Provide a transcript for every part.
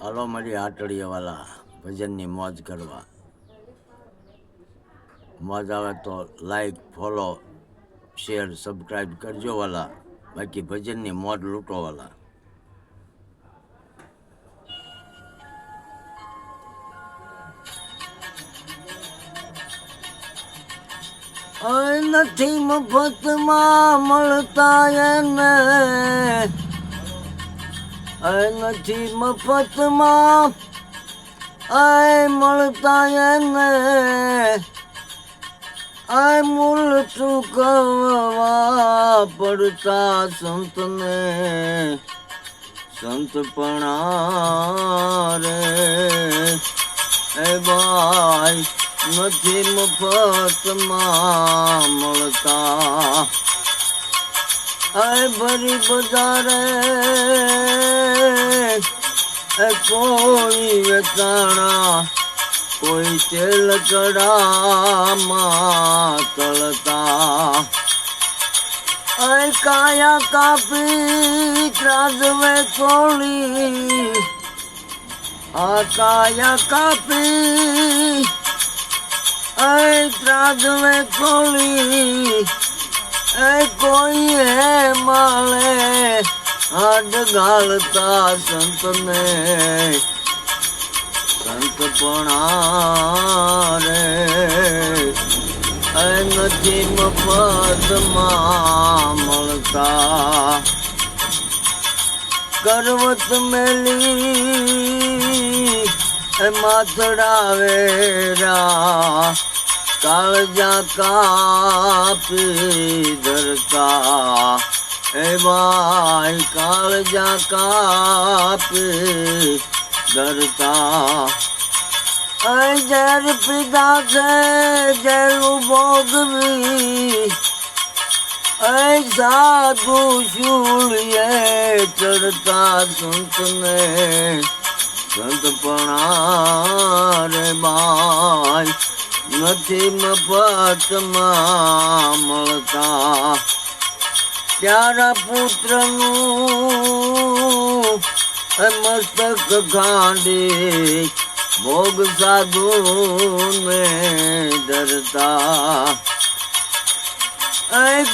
હાલો મારી આટડીયાવાલા ભજનની મોજ કરવા. મોજ આવે તો લાઈક, ફોલો, શેર, સબસ્ક્રાઈબ કરજો વાલા. બાકી ભજનની મોજ લૂંટો વાલા. નથી મફતમાં મળતા એને, નથી મફતમાં મળતા એને, મૂળ ચૂકવવા પડતા સંતને સંતપણા રે. એ ભાઈ નથી મફતમાં મળતા, ભરી બજારે કોઈ વેચાણા, કોઈ તેલ કડામાં તળતા. કાયા કાપી ત્રાજવે ચોળી, કાયા કાપી ત્રાજવે ચોળી, કોઈ હે માળે હાડ ગાળતા સંતને સંતપણા રે. નથી મફતમાં મળતા, કરવત મેલી માથડા વેરા, કાળજા કાપી ધરતા. એ ભાઈ કાળજા કાપી ધરતા. ઝેર પીધા છે ઝેરું ભોગવી, સાધુ શૂળીએ ચડતા સંતને સંતપણા રે. ભાઈ નથી મફતમાં મળતા, પ્યારા પુત્રનું મસ્તક ગાંડી ભોગ સાધુ ને ધરતા.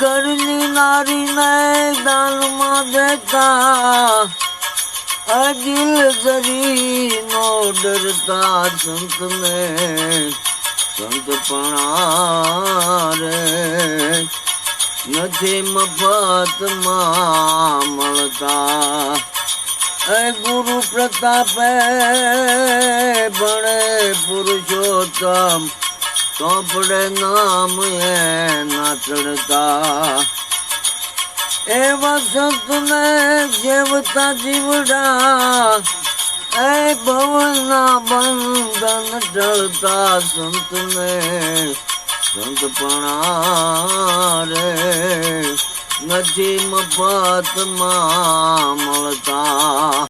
ઘરની નારીને દાનમાં દેતા, દિલ જરી નો ડરતા સંતને સંતપણા રે. નથી મફતમાં મળતા, ગુરુ પ્રતાપે ભણે પુરુષોત્તમ, ચોપડે નામ એના ચડતા. એવા સંતને જેવતા જીવડા, ભવના બંધન ટળતા સંતને સંતપણા રે. નથી મફતમાં મળતા.